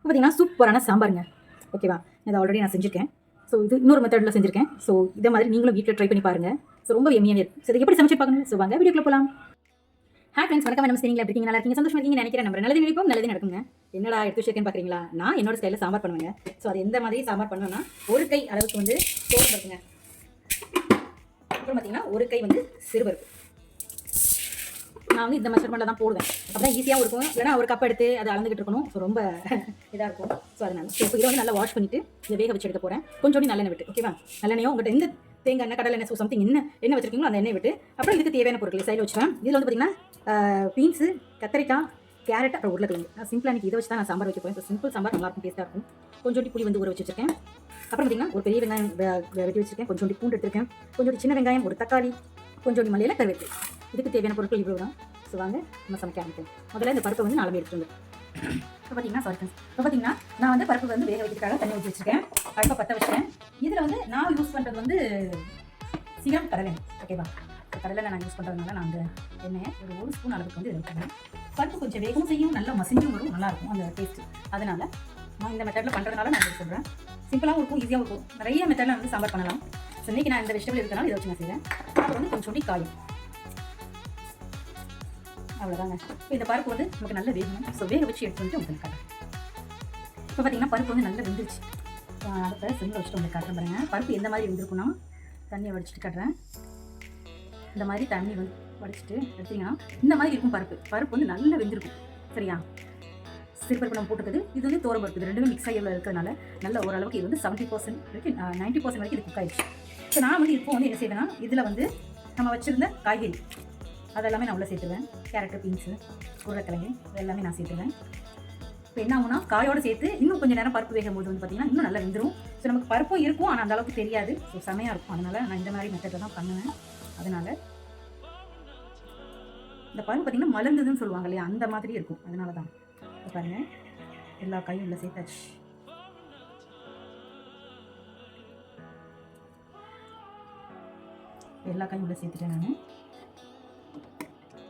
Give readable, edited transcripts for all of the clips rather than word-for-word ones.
பார்த்தீங்கன்னா சூப்பரான சாம்பாருங்க. ஓகேவா? இதை ஆல்ரெடி நான் செஞ்சுருக்கேன். ஸோ இது இன்னொரு மெத்தடில் செஞ்சுருக்கேன். ஸோ இதை மாதிரி நீங்களும் வீட்டில் ட்ரை பண்ணி பாருங்கள். ஸோ ரொம்ப எம்மியாக இருக்கும். ஸோ இதை எப்படி சமைச்சு பார்க்கணும்? ஸோ வாங்க வீடியோக்குள்ள போகலாம். ஹாய் ஃப்ரெண்ட்ஸ், வணக்கம். நம்ம சரிங்களா இருக்கீங்க? நல்லா இருக்கீங்க, சந்தோஷமா இருக்கீங்க நினைக்கிறேன். நம்ம நல்லது நினைப்போம், நல்லது நடக்குங்க. என்னடா எடுத்து வச்சிருக்கேன்னு பார்க்குறீங்களா? நான் என்னோட ஸ்டைலில் சாம்பார் பண்ணுவேங்க. ஸோ அது எந்த மாதிரி சாம்பார் பண்ணணும்னா, ஒரு கை அளவுக்கு வந்து சோறு பருப்புங்க. அப்புறம் பார்த்தீங்கன்னா ஒரு கை வந்து சிறுபருப்பு. நான் வந்து இந்த மெஷர்மெண்ட்டில் தான் போடுவேன். அப்போ தான் ஈஸியாகவும் இருக்கும். இல்லைனா ஒரு கப் எடுத்து அதை அளந்துக்கிட்டு இருக்கணும். ஸோ ரொம்ப இதாக இருக்கும். ஸோ அதனால் இப்போ இதை வந்து நல்லா வாஷ் பண்ணிவிட்டு இதை வேக வச்சு எடுக்க போகிறேன். கொஞ்சோண்டி நல்லெண்ணெய் விட்டு. ஓகேவா? நல்லெண்ணெயோ உங்கள்கிட்ட எந்த தேங்காய் எண்ணெய், கடலை எண்ணெய், ஸோ சம்திங் என்ன வச்சிருக்கீங்களோ அந்த எண்ணெய் விட்டு அப்புறம் இதுக்கு தேவையான பொருட்கள் சைடில் வச்சுருவேன். இதில் வந்து பார்த்தீங்கன்னா பீன்ஸு, கத்திரிக்காய், கேரட், அப்புறம் உருளைக்கிழங்கு. நான் சிம்பிளாக எனக்கு இதை வச்சு தான் நான் சாம்பார் வைக்க போகிறேன். ஸோ சிம்பிள் சாம்பார் நல்லாயிருக்கும், டேஸ்ட்டாக இருக்கும். கொஞ்சோண்டி புளி வந்து ஊற வச்சு வச்சிருக்கேன். அப்புறம் பார்த்தீங்கன்னா ஒரு பெரிய வெங்காயம் வெட்டி வச்சிருக்கேன். கொஞ்சோண்டி பூண்டு எடுத்திருக்கேன். கொஞ்சோண்டி சின்ன வெங்காயம், ஒரு தக்காளி, கொஞ்சோண்டி மல்லியில் கருவேப்பிலை. இதுக்கு தேவையான பொருட்கள் இவ்வளோ தான். ஸோ வாங்க நம்ம சமைக்க ஆரம்பிப்போம். முதல்ல இந்த பருப்பை வந்து நாலு எடுத்துருங்க. இப்போ பார்த்தீங்கன்னா நான் வந்து பருப்பு வந்து வேக வைக்கிறதுக்காக தண்ணி ஊற்றி வச்சிருக்கேன். அடுப்பை பற்ற வச்சுட்டேன். இதில் வந்து நான் யூஸ் பண்ணுறது வந்து சீரம் கடலை எண்ணெய். ஓகேவா? கடலை நான் யூஸ் பண்ணுறதுனால நான் அந்த எண்ணெயை ஒரு ஸ்பூன் அளவுக்கு வந்து வைக்கிறேன். பருப்பு கொஞ்சம் வேகவும் செய்யும், நல்லா மசிஞ்சும் வரும், நல்லாயிருக்கும் அந்த டேஸ்ட்டு. அதனால் நான் இந்த மெத்தடில் பண்ணுறதுனால நான் இதை சொல்கிறேன். சிம்பிளாகவும் இருக்கும், ஈஸியாகவும் இருக்கும். நிறைய மெத்தடில் வந்து சாம்பார் பண்ணலாம். ஸோ இன்றைக்கி நான் இந்த வெஜிடபிள் இருக்கிறனால இதை வச்சு நான் செய்வேன். அப்புறம் வந்து கொஞ்சம் காயும், அவ்வளோதாங்க. இப்போ இந்த பருப்பு வந்து நமக்கு நல்லா வேகணும். ஸோ வேக வச்சு எடுத்து வந்து உங்களுக்கு காட்டுறேன். இப்போ பார்த்தீங்கன்னா பருப்பு வந்து நல்லா வெந்துருச்சு. அடுத்த சிம்மில் வச்சுட்டு உங்களுக்கு காட்டுறேன் பாருங்க. பருப்பு எந்த மாதிரி வெந்திருக்குன்னா, தண்ணியை வடிச்சிட்டு காட்டுறேன். இந்த மாதிரி தண்ணி வந்து வடிச்சிட்டு எடுத்தீங்கன்னா இந்த மாதிரி இருக்கும் பருப்பு. பருப்பு வந்து நல்லா வெந்திருக்கும். சரியா? சிறுபருப்பு நம்ம போட்டுக்குது, இது வந்து தோரம் பருப்பு. இது ரெண்டுமே மிக்ஸ் ஆகி இருக்கிறதுனால நல்ல ஓரளவுக்கு இது வந்து 70% வரைக்கும் 90% வரைக்கும் இது குக் ஆயிடுச்சு. ஸோ நான் வந்து இப்போ வந்து என்ன செய்வேன்னா, இதில் வந்து நம்ம வச்சுருந்த காய்கறி அதெல்லாமே நான் உள்ளே சேர்த்துவேன். கேரட்டு, பீன்ஸு, உருளைக்கிழங்கு இதெல்லாமே நான் சேர்த்துவேன். இப்போ என்ன ஆகும்னா, காயோடு சேர்த்து இன்னும் கொஞ்சம் நேரம் பருப்பு வேகும் போது வந்து பார்த்திங்கன்னா இன்னும் நல்லா வெந்துடும். ஸோ நமக்கு பருப்பும் இருக்கும், ஆனால் அந்த அளவுக்கு தெரியாது. ஸோ செமையாக இருக்கும். அதனால் நான் இந்த மாதிரி மெத்தடில் தான் பண்ணுவேன். அதனால் இந்த பருப்பு பார்த்திங்கன்னா மலர்ந்ததுன்னு சொல்லுவாங்க இல்லையா, அந்த மாதிரி இருக்கும். அதனால தான் பாருங்கள், எல்லா காயும் உள்ள சேர்த்தாச்சு. எல்லா காயும் உள்ள சேர்த்துட்டேன் நான்.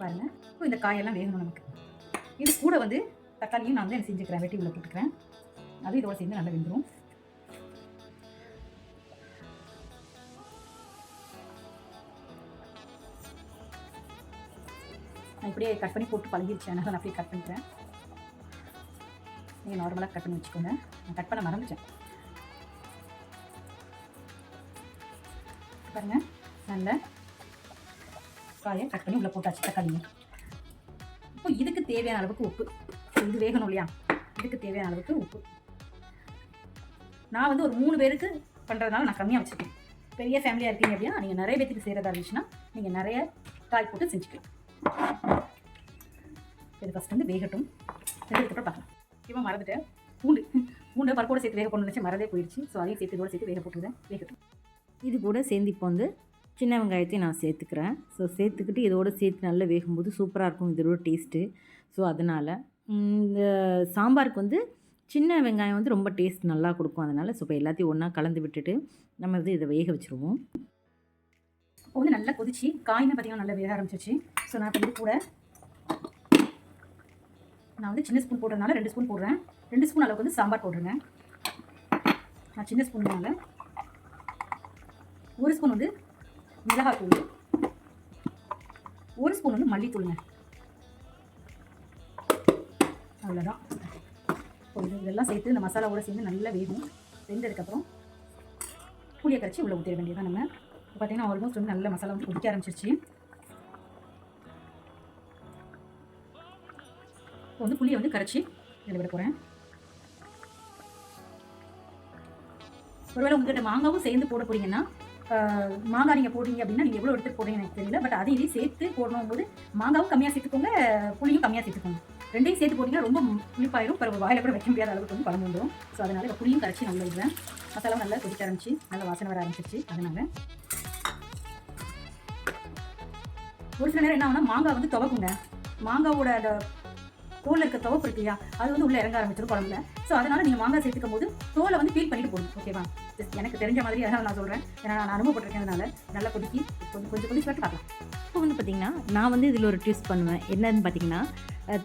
பாருங்கள், இப்போ இந்த காயெல்லாம் வேகணும் நமக்கு. இது கூட வந்து தக்காளியும் நான் வந்து என்ன செஞ்சுக்கிறேன், வெட்டி உள்ள போட்டுக்கிறேன். அது இதோட சேர்ந்து நல்லா வெந்துடும். நான் இப்படியே கட் பண்ணி போட்டு பழகிடுச்சு, அதனால் நான் அப்படியே கட் பண்ணிக்கிறேன். நீங்கள் நார்மலாக கட் பண்ணி வச்சுக்கோங்க. நான் கட் பண்ண மறந்துட்டேன். பாருங்கள், நல்ல காயை கட் பண்ணி உள்ளே போட்டாச்சு தக்காளிங்க. இப்போ இதுக்கு தேவையான அளவுக்கு உப்பு. இது வேகணும் இல்லையா, இதுக்கு தேவையான அளவுக்கு உப்பு. நான் வந்து ஒரு 3 பேருக்கு பண்ணுறதுனால நான் கம்மியாக வச்சுருக்கேன். பெரிய ஃபேமிலியாக இருக்கீங்க அப்படின்னா நீங்கள் நிறைய பேருக்கு செய்கிறதா இருந்துச்சுன்னா நீங்கள் நிறைய காய் போட்டு செஞ்சுக்கலாம். இது ஃபஸ்ட் வந்து வேகட்டும். அதுக்கப்புறம் பார்க்கலாம். முக்கியமாக மறந்துட்டேன், பூண்டு பருப்போடு சேர்த்து வேக போடணும்னு நினச்சி மறந்தே போயிடுச்சு. ஸோ அதையும் சேர்த்து இதோட சேர்த்து வேக போட்டுருந்தேன். வேகட்டும். இது கூட சேர்ந்து இப்போ வந்து சின்ன வெங்காயத்தையும் நான் சேர்த்துக்கிறேன். ஸோ சேர்த்துக்கிட்டு இதோடு சேர்த்து நல்லா வேகும்போது சூப்பராக இருக்கும் இதோட டேஸ்ட்டு. ஸோ அதனால் இந்த சாம்பாருக்கு வந்து சின்ன வெங்காயம் வந்து ரொம்ப டேஸ்ட் நல்லா கொடுக்கும். அதனால் ஸோ இப்போ எல்லாத்தையும் ஒன்றா கலந்து விட்டுட்டு நம்ம வந்து இதை வேக வச்சுருவோம். இப்போ வந்து நல்லா கொதிச்சு காயுமே பார்த்திங்கன்னா நல்லா வேக ஆரம்பிச்சிச்சு. ஸோ நான் இப்போ கூட நான் வந்து சின்ன ஸ்பூன் போடுறதுனால 2 ஸ்பூன் போடுறேன். 2 ஸ்பூன் அளவுக்கு வந்து சாம்பார் போடுறேங்க. நான் சின்ன ஸ்பூன்னால 1 ஸ்பூன் வந்து மிளகாத்தூள், 1 ஸ்பூன் வந்து மல்லித்தூளுங்க. அவ்வளோதான். இதெல்லாம் சேர்த்து இந்த மசாலாவோட சேர்ந்து நல்லா வேகும். வெந்ததுக்கப்புறம் புளியை கரைச்சி உள்ள ஊற்றிட வேண்டியதான். நம்ம பார்த்தீங்கன்னா ஆல்மோஸ்ட் வந்து நல்ல மசாலா வந்து கொதிக்க ஆரம்பிச்சிருச்சு. இப்போ வந்து புளியை வந்து கரைச்சி இதில் விட போகிறேன். ஒருவேளை உங்கள்கிட்ட மாங்காவும் சேர்ந்து போட போறீங்கன்னா, மாங்காய் நீங்கள் போடுறீங்க அப்படின்னா நீங்கள் எவ்வளோ எடுத்துகிட்டு போடுறீங்கன்னு எனக்கு தெரியல. பட் அதையும் சேர்த்து போடணும் போது மாங்காவும் கம்மியாக சேர்த்துக்கோங்க, புளியும் கம்மியாக சேர்த்துக்கோங்க. ரெண்டையும் சேர்த்து போட்டிங்கன்னா ரொம்ப புளிப்பாயிரும். பிறகு வாயில் கூட வைக்க முடியாத அளவுக்கு வந்து பழம் வந்துடும். ஸோ அதனால் இப்போ புளியும் கரைச்சி நல்லா விடுவேன். மசாலாவும் நல்லா கொதிக்க ஆரம்பிச்சு நல்லா வாசனை வர ஆரம்பிச்சிருச்சு. அதனால் ஒரு சில நேரம் என்ன ஆகுனா, மாங்காய் வந்து துவக்குங்க. மாங்காவோட அந்த தோலில் இருக்க துவப்பு இருக்கு இல்லையா, அது வந்து உள்ளே இறங்க ஆரம்பிச்சிடும் குழம்புல. ஸோ அதனால் நீங்கள் மாங்காய் சேர்த்துக்கும் போது தோலை வந்து பீல் பண்ணிட்டு போகணும். ஓகேவா? எனக்கு தெரிஞ்ச மாதிரி அதனால் நான் சொல்கிறேன். ஏன்னா நான் அனுபவப்பட்டிருக்கேன். நல்லா கொதிக்கி கொஞ்சம் கொதிச்சு பார்க்கலாம். இப்போ வந்து பார்த்திங்கன்னா நான் வந்து இதில் ஒரு ட்விஸ்ட் பண்ணுவேன். என்னன்னு பார்த்திங்கன்னா,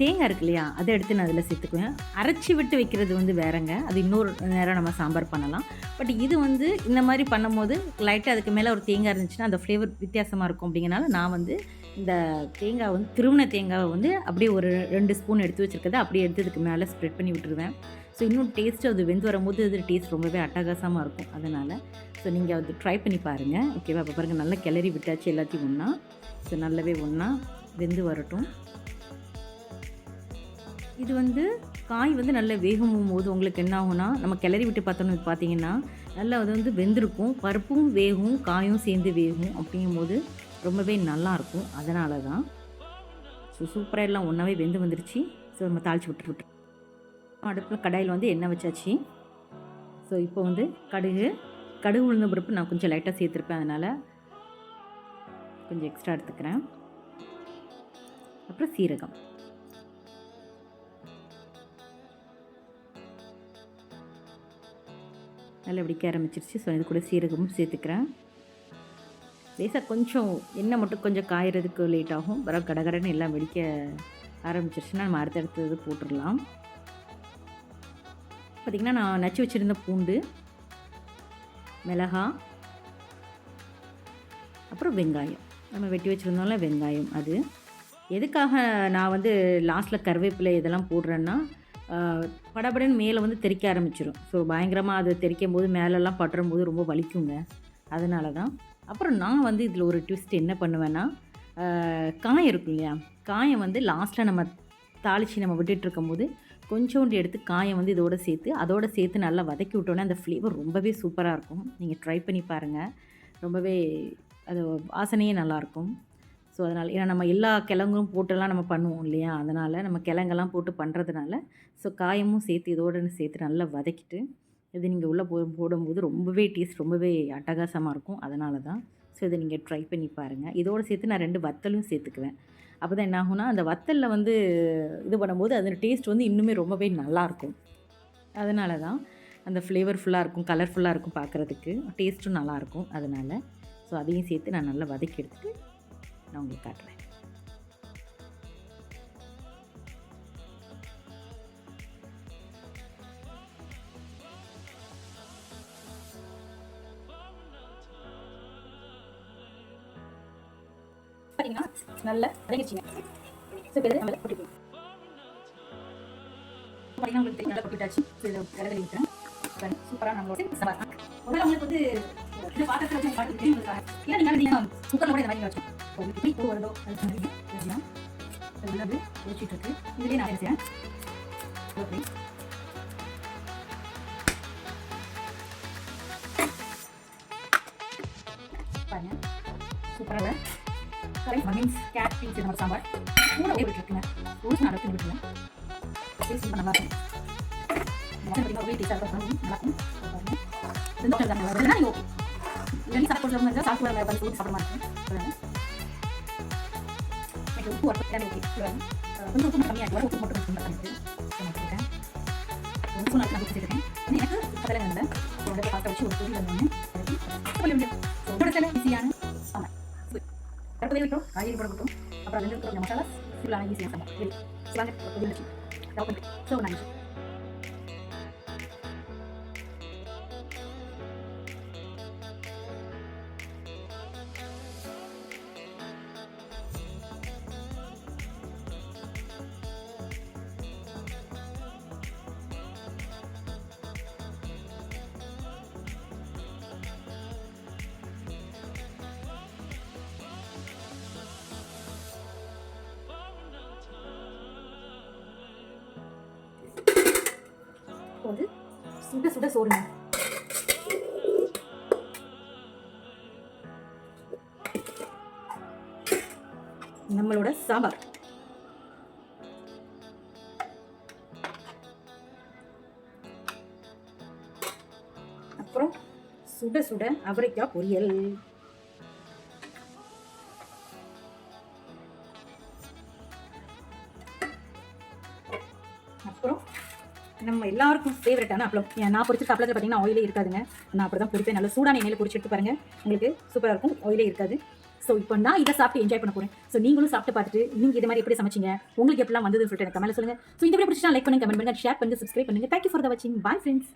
தேங்காய் இருக்கு இல்லையா, அதை எடுத்து நான் அதில் சேர்த்துக்குவேன். அரைச்சி விட்டு வைக்கிறது வந்து வேறங்க, அது இன்னொரு நேரம் நம்ம சாம்பார் பண்ணலாம். பட் இது வந்து இந்த மாதிரி பண்ணும்போது லைட்டாக அதுக்கு மேலே ஒரு தேங்காய் இருந்துச்சுன்னா அந்த ஃப்ளேவர் வித்தியாசமாக இருக்கும். அப்படிங்கிறனால நான் வந்து இந்த தேங்காய் வந்து திருவின தேங்காவை வந்து அப்படியே ஒரு 2 ஸ்பூன் எடுத்து வச்சுருக்கதை அப்படியே எடுத்து இதுக்கு மேலே ஸ்ப்ரெட் பண்ணி விட்டுருவேன். ஸோ இன்னும் டேஸ்ட்டு அது வெந்து வரும்போது அது டேஸ்ட் ரொம்பவே அட்டகாசமாக இருக்கும். அதனால் ஸோ நீங்கள் அது ட்ரை பண்ணி பாருங்கள். ஓகேவா? இப்போ பாருங்கள், நல்லா கிளறி விட்டாச்சு எல்லாத்தையும் ஒன்றா. ஸோ நல்லாவே ஒன்றா வெந்து வரட்டும். இது வந்து காய் வந்து நல்லா வேகும் போது உங்களுக்கு என்ன ஆகும்னா, நம்ம கிளறி விட்டு பார்த்தோன்னு பார்த்தீங்கன்னா நல்லா அது வந்து வெந்திருக்கும். பருப்பும் வேகும், காயும் சேர்ந்து வேகும். அப்படிங்கும்போது ரொம்பவே நல்லாயிருக்கும். அதனால தான் ஸோ சூப்பராக எல்லாம் ஒன்றாவே வெந்து வந்துருச்சு. ஸோ நம்ம தாளித்து விட்டுருவோம். அடுப்பில் கடாயில் வந்து எண்ணெய் வச்சாச்சு. ஸோ இப்போ வந்து கடுகு உளுந்த பருப்பு நான் கொஞ்சம் லைட்டாக சேர்த்துருப்பேன். அதனால் கொஞ்சம் எக்ஸ்ட்ரா எடுத்துக்கிறேன். அப்புறம் சீரகம், நல்லா வெடிக்க ஆரம்பிச்சிருச்சு. ஸோ இது கூட சீரகமும் சேர்த்துக்கிறேன். லேசாக கொஞ்சம் எண்ணெய் மட்டும் கொஞ்சம் காயறதுக்கு லேட் ஆகும். பிறகு கடகடன்னு எல்லாம் வெடிக்க ஆரம்பிச்சிருச்சுன்னா நம்ம அடுத்தடுத்தது போட்டுடலாம். பார்த்திங்கன்னா நான் நச்சு வச்சுருந்த பூண்டு, மிளகாய், அப்புறம் வெங்காயம், நம்ம வெட்டி வச்சுருந்தோம்ல வெங்காயம். அது எதுக்காக நான் வந்து லாஸ்ட்டில் கருவேப்பிலை இதெல்லாம் போடுறேன்னா, படபடன்னு மேலே வந்து தெறிக்க ஆரம்பிச்சிடும். ஸோ பயங்கரமாக அது தெறிக்கும் போது மேலெல்லாம் பட்டுறும் போது ரொம்ப வலிக்குங்க. அதனால தான். அப்புறம் நான் வந்து இதில் ஒரு ட்விஸ்ட் என்ன பண்ணுவேன்னா, காயம் இருக்கும் இல்லையா, காயம் வந்து லாஸ்ட்டில் நம்ம தாளித்து நம்ம விட்டுட்டு போது கொஞ்சோண்டு எடுத்து காயம் வந்து அதோடு சேர்த்து நல்லா வதக்கி விட்டோன்னே அந்த ஃப்ளேவர் ரொம்பவே சூப்பராக இருக்கும். நீங்கள் ட்ரை பண்ணி பாருங்கள். ரொம்பவே அது வாசனையே நல்லாயிருக்கும். ஸோ அதனால் ஏன்னா நம்ம எல்லா கிழங்கும் போட்டுலாம் நம்ம பண்ணுவோம் இல்லையா, அதனால் நம்ம கிழங்கெல்லாம் போட்டு பண்ணுறதுனால ஸோ காயமும் சேர்த்து இதோடு சேர்த்து நல்லா வதக்கிட்டு இது நீங்கள் உள்ளே போடும்போது ரொம்பவே டேஸ்ட் ரொம்பவே அட்டகாசமாக இருக்கும். அதனால தான். ஸோ இதை நீங்கள் ட்ரை பண்ணி பாருங்கள். இதோடு சேர்த்து நான் 2 வத்தலும் சேர்த்துக்குவேன். அப்போ தான் என்ன ஆகும்னா, அந்த வத்தலில் வந்து இது பண்ணும்போது அதோட டேஸ்ட் வந்து இன்னுமே ரொம்பவே நல்லாயிருக்கும். அதனால தான் அந்த ஃப்ளேவர்ஃபுல்லாக இருக்கும், கலர்ஃபுல்லாக இருக்கும், பார்க்குறதுக்கு டேஸ்ட்டும் நல்லாயிருக்கும். அதனால் ஸோ அதையும் சேர்த்து நான் நல்லா வதக்கி எடுத்துகிட்டு நான் உங்களுக்கு காட்டுறேன். பார்த்தீங்கன்னா நல்லா வதங்கிடுச்சிங்க. ஸோ இப்போ நம்ம கொட்டிக்கலாம். பார்த்தீங்கன்னா உங்களுக்கு தெரியும் நல்லா கொட்டிட்டாச்சு. ஸோ இதை கடலை விட்டுறேன். சூப்பராக நம்மளோட சாம்பார். ஒருவேளை உங்களுக்கு வந்து இந்த பாத்திரத்தில் வச்சு பார்த்துக்கிட்டே ஏன்னா நீங்கள் குக்கரில் கூட இந்த மாதிரி வச்சோம். இப்போ பூ வருதோ அது வச்சுக்கலாம். அது உள்ளது வச்சுட்டு இருக்கு. இதுலேயே நான் செய்கிறேன். ஓகே, பாருங்க சூப்பராக மீன்ஸ் கேட் பீன்ஸ் இந்த மாதிரி சாம்பார் கூட விட்டுருக்குங்க. ஒரு நாள் விட்டுருங்க. டேஸ்ட் நல்லா இருக்கும். பார்த்தீங்கன்னா ஒரே டேஸ்ட்டாக இருக்கும். நல்லாயிருக்கும். நீங்கள் ஓகே இல்லைன்னு சாப்பிட்றவங்க இருந்தால் சாப்பிட வந்து சாப்பிட மாட்டேன். எனக்கு உப்பு வரப்போ ஓகே கொஞ்சம் உப்பு கம்மியாக வர உப்பு மட்டும் பண்ணிட்டு வச்சுருக்கேன். உப்பு நாளைக்கு நான் உப்பு சேர்த்துருக்கேன். எனக்கு அதில் வந்து உடனே பார்த்து வச்சு ஒரு பொருள் வந்து உங்களோட சில ஈஸியான சாம்பார் கருப்பதை விட்டோம், காய்கறி போடக்கூட்டோம், அப்புறம் ரெண்டு கொஞ்சம் மசாலா ஃபுல்லான ஈஸியான சாம்பார் வாங்க பொருள் வச்சு ஸோ நான் வந்து சுட சுட சோறுங்க. நம்மளோட சாம்பார் அப்புறம் சுட சுட அவரைக்காய் பொரியல். அப்புறம் நம்ம எல்லாருக்கும் ஃபேவரட்டான அப்பளம். நான் பொரிச்சிருக்க அப்பளத்தில் பார்த்தீங்கன்னா ஆயிலே இருக்காதுங்க. நான் அப்படி தான் பொரிப்பேன். நல்லா சூடான எண்ணெயில் பொரிச்சு எடுத்து பாருங்கள், உங்களுக்கு சூப்பராக இருக்கும். ஆயிலே இருக்காது. ஸோ இப்போ நான் இதை சாப்பிட்டு என்ஜாய் பண்ண போகிறேன். ஸோ நீங்களும் சாப்பிட்டு பார்த்துட்டு நீங்கள் இது மாதிரி எப்படி சமைச்சிங்க, உங்களுக்கு எப்படிலாம் வந்ததுன்னு சொல்லிட்டு எனக்கு கமெண்ட்ல சொல்லுங்கள். ஸோ இந்த வீடியோ பிடிச்சா லைக் பண்ணுங்க, கமெண்ட் பண்ணுங்க, ஷேர் பண்ணுங்க, சப்ஸ்கிரைப் பண்ணுங்க. தேங்க்யூ ஃபார் த வாட்சிங். Bye friends.